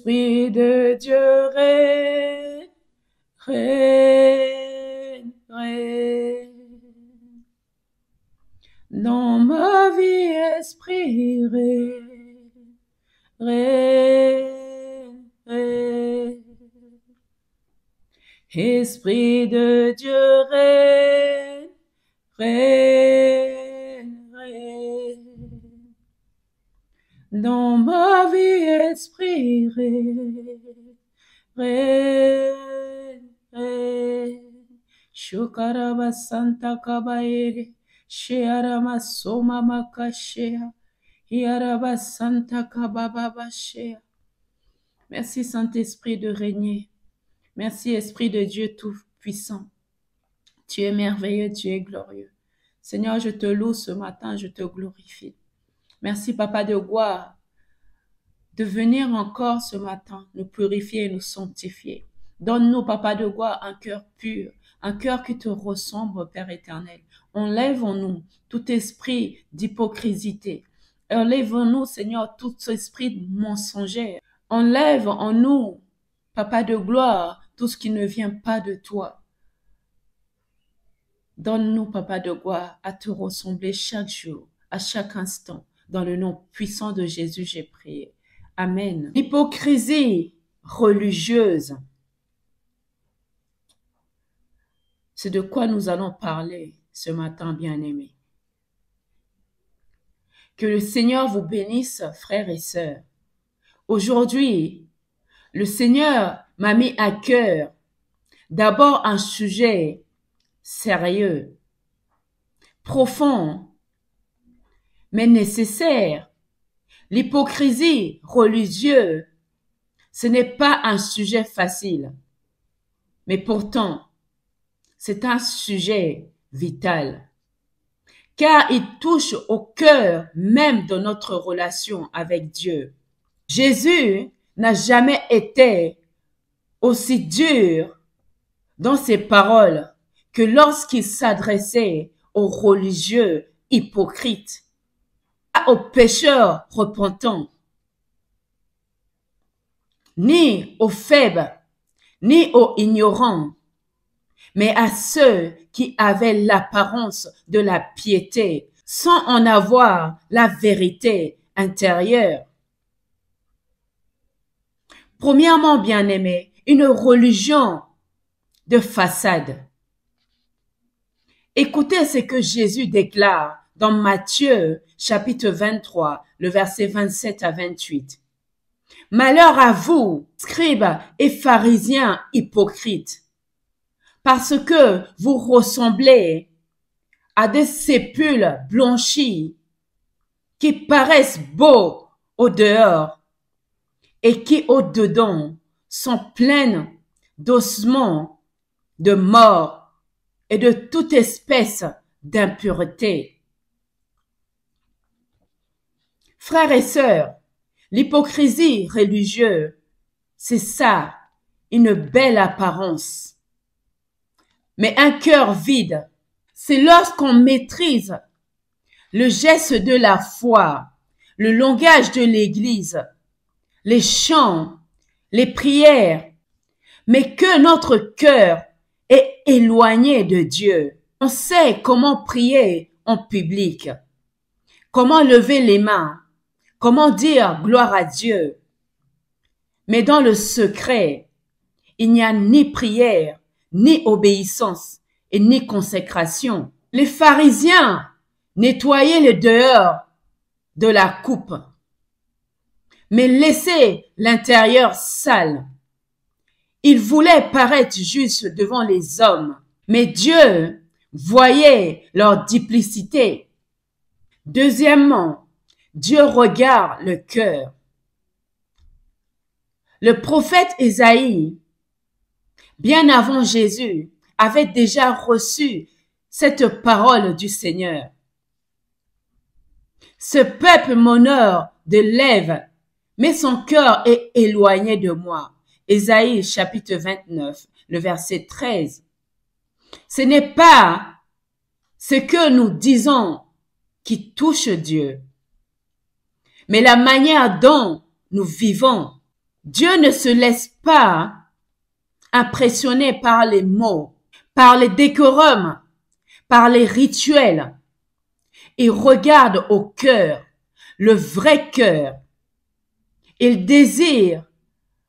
Esprit de Dieu règne, règne, règne. Dans ma vie, Esprit règne, règne, règne. Esprit de Dieu règne, règne, règne. Dans ma vie, Esprit règne, règne, règne. Shokaraba Santa Kabaere, Shearama Soma Makashea, Yaraba Santa Kababa Shea. Merci Saint-Esprit de régner. Merci Esprit de Dieu Tout-Puissant. Tu es merveilleux, tu es glorieux. Seigneur, je te loue ce matin, je te glorifie. Merci Papa de gloire de venir encore ce matin nous purifier et nous sanctifier. Donne-nous Papa de gloire un cœur pur, un cœur qui te ressemble Père éternel. Enlève en nous tout esprit d'hypocrisie. Enlève en nous Seigneur tout esprit mensonger. Enlève en nous Papa de gloire tout ce qui ne vient pas de toi. Donne-nous, Papa de gloire, à te ressembler chaque jour, à chaque instant. Dans le nom puissant de Jésus, j'ai prié. Amen. L'hypocrisie religieuse. C'est de quoi nous allons parler ce matin, bien-aimés. Que le Seigneur vous bénisse, frères et sœurs. Aujourd'hui, le Seigneur m'a mis à cœur d'abord un sujet sérieux, profond, mais nécessaire. L'hypocrisie religieuse, ce n'est pas un sujet facile, mais pourtant, c'est un sujet vital, car il touche au cœur même de notre relation avec Dieu. Jésus n'a jamais été aussi dur dans ses paroles que lorsqu'il s'adressait aux religieux hypocrites, aux pécheurs repentants, ni aux faibles, ni aux ignorants, mais à ceux qui avaient l'apparence de la piété, sans en avoir la vérité intérieure. Premièrement, bien-aimés, une religion de façade. Écoutez ce que Jésus déclare dans Matthieu, chapitre 23, le verset 27 à 28. Malheur à vous, scribes et pharisiens hypocrites, parce que vous ressemblez à des sépulcres blanchis qui paraissent beaux au dehors et qui au dedans sont pleines d'ossements, de mort et de toute espèce d'impureté. Frères et sœurs, l'hypocrisie religieuse, c'est ça, une belle apparence. Mais un cœur vide, c'est lorsqu'on maîtrise le geste de la foi, le langage de l'Église, les chants, les prières, mais que notre cœur est éloigné de Dieu. On sait comment prier en public, comment lever les mains, comment dire gloire à Dieu. Mais dans le secret, il n'y a ni prière, ni obéissance et ni consécration. Les pharisiens nettoyaient le dehors de la coupe, mais laissaient l'intérieur sale. Ils voulaient paraître justes devant les hommes, mais Dieu voyait leur duplicité. Deuxièmement, Dieu regarde le cœur. Le prophète Ésaïe, bien avant Jésus, avait déjà reçu cette parole du Seigneur. Ce peuple m'honore de lèvres, mais son cœur est éloigné de moi. Ésaïe chapitre 29, le verset 13. Ce n'est pas ce que nous disons qui touche Dieu, mais la manière dont nous vivons. Dieu ne se laisse pas impressionner par les mots, par les décorums, par les rituels. Il regarde au cœur, le vrai cœur. Il désire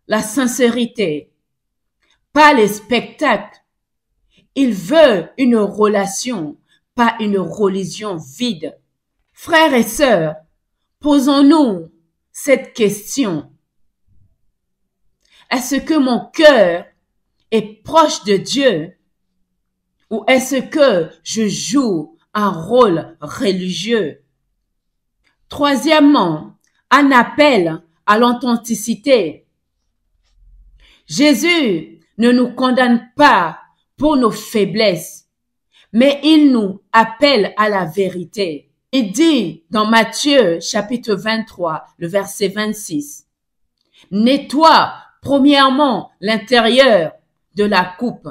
la sincérité, pas les spectacles. Il veut une relation, pas une religion vide. Frères et sœurs, posons-nous cette question. Est-ce que mon cœur est proche de Dieu ou est-ce que je joue un rôle religieux? Troisièmement, un appel à l'authenticité. Jésus ne nous condamne pas pour nos faiblesses, mais il nous appelle à la vérité. Il dit dans Matthieu chapitre 23, le verset 26, « Nettoie premièrement l'intérieur de la coupe. »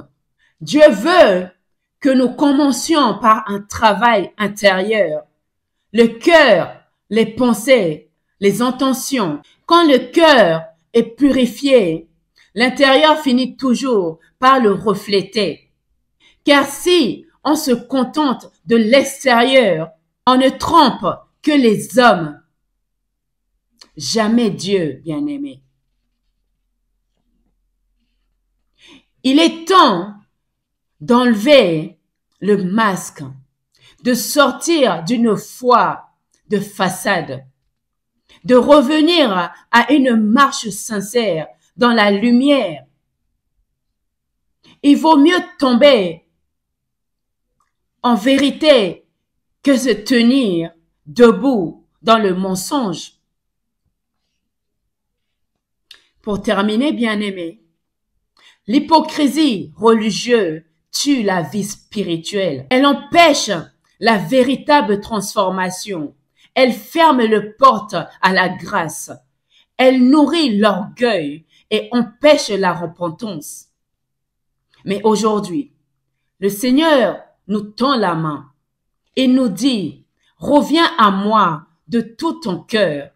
Dieu veut que nous commencions par un travail intérieur. Le cœur, les pensées, les intentions. Quand le cœur est purifié, l'intérieur finit toujours par le refléter. Car si on se contente de l'extérieur, on ne trompe que les hommes. Jamais Dieu, bien-aimé. Il est temps d'enlever le masque, de sortir d'une foi de façade, de revenir à une marche sincère dans la lumière. Il vaut mieux tomber en vérité que se tenir debout dans le mensonge. Pour terminer, bien-aimé, l'hypocrisie religieuse tue la vie spirituelle. Elle empêche la véritable transformation. Elle ferme le porte à la grâce. Elle nourrit l'orgueil et empêche la repentance. Mais aujourd'hui, le Seigneur nous tend la main et nous dit, reviens à moi de tout ton cœur.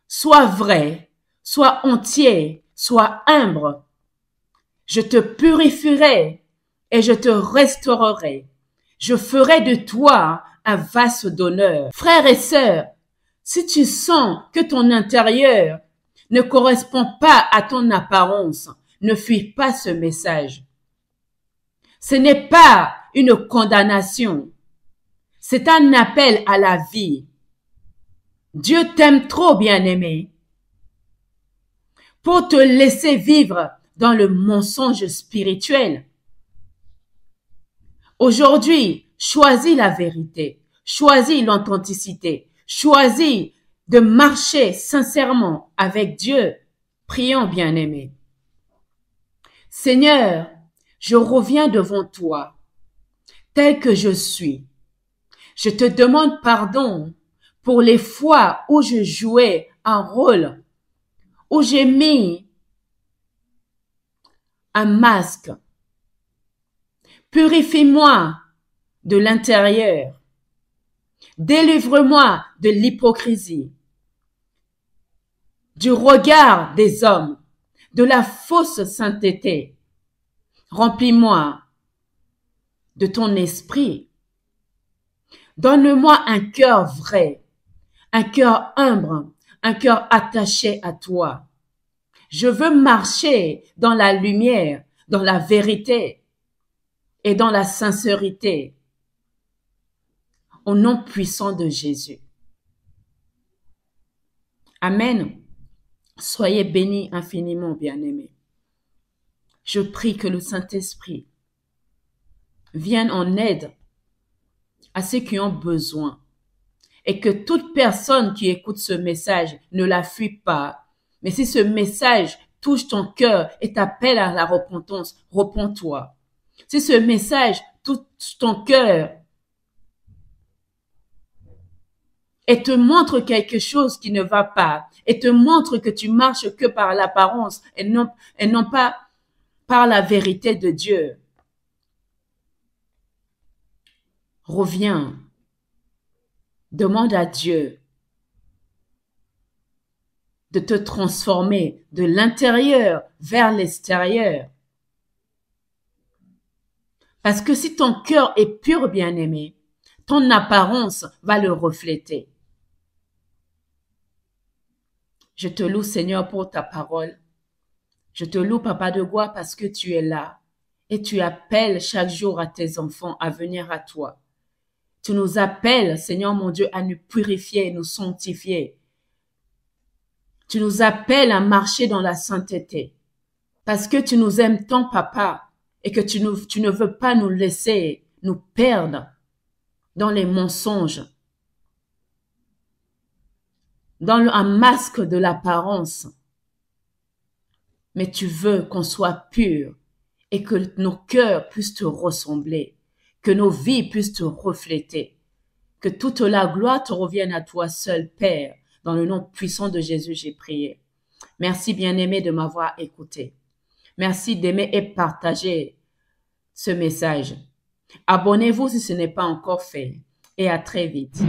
Sois vrai, sois entier, sois humble. Je te purifierai et je te restaurerai. Je ferai de toi un vase d'honneur. Frères et sœurs, si tu sens que ton intérieur ne correspond pas à ton apparence, ne fuis pas ce message. Ce n'est pas une condamnation. C'est un appel à la vie. Dieu t'aime trop, bien-aimé, pour te laisser vivre dans le mensonge spirituel. Aujourd'hui, choisis la vérité, choisis l'authenticité, choisis de marcher sincèrement avec Dieu. Prions, bien-aimés. Seigneur, je reviens devant toi, tel que je suis. Je te demande pardon pour les fois où je jouais un rôle, où j'ai mis un masque. Purifie-moi de l'intérieur. Délivre-moi de l'hypocrisie, du regard des hommes, de la fausse sainteté. Remplis-moi de ton esprit. Donne-moi un cœur vrai, un cœur humble, un cœur attaché à toi. Je veux marcher dans la lumière, dans la vérité et dans la sincérité. Au nom puissant de Jésus. Amen. Soyez bénis infiniment, bien-aimés. Je prie que le Saint-Esprit vienne en aide à ceux qui ont besoin et que toute personne qui écoute ce message ne la fuit pas. Mais si ce message touche ton cœur et t'appelle à la repentance, repens-toi. Si ce message touche ton cœur et te montre quelque chose qui ne va pas, et te montre que tu marches que par l'apparence et non pas par la vérité de Dieu. Reviens, demande à Dieu de te transformer de l'intérieur vers l'extérieur. Parce que si ton cœur est pur, bien-aimé, ton apparence va le refléter. Je te loue, Seigneur, pour ta parole. Je te loue, Papa de gloire, parce que tu es là et tu appelles chaque jour à tes enfants à venir à toi. Tu nous appelles, Seigneur mon Dieu, à nous purifier, nous sanctifier. Tu nous appelles à marcher dans la sainteté. Parce que tu nous aimes tant, Papa, et que tu ne veux pas nous laisser nous perdre dans les mensonges, dans un masque de l'apparence. Mais tu veux qu'on soit purs et que nos cœurs puissent te ressembler, que nos vies puissent te refléter, que toute la gloire te revienne à toi seul, Père. Dans le nom puissant de Jésus, j'ai prié. Merci, bien-aimé, de m'avoir écouté. Merci d'aimer et partager ce message. Abonnez-vous si ce n'est pas encore fait. Et à très vite.